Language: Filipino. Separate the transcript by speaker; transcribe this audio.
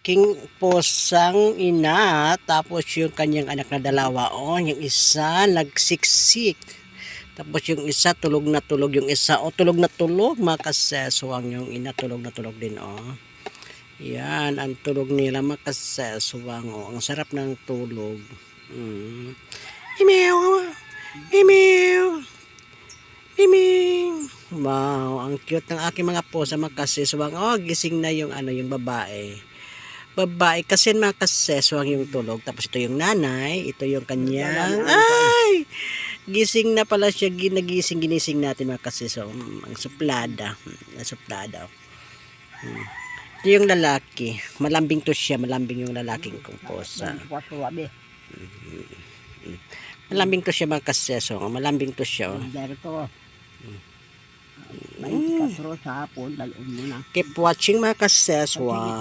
Speaker 1: aking posang ina, tapos yung kanyang anak na dalawa, yung isa nagsiksik, tapos yung isa tulog na tulog, yung isa tulog na tulog, mga kaseswang, yung ina tulog na tulog din. Yan ang tulog nila, mga kaseswang. Ang sarap ng tulog. Imew, imew, imew. Wow, ang cute ng aking mga posa, mga kaseswang. Gising na yung yung babae. Babae kasi, mga kaseswang, yung tulog. Tapos ito yung nanay, ito yung kanyang, gising na pala siya, ginising natin, mga kaseswang. Ang suplada. Ito yung lalaki. Malambing to siya, malambing yung lalaking kong posa. Malambing to siya, mga kaseswang. Malambing to siya. Keep watching, mga kaseswang.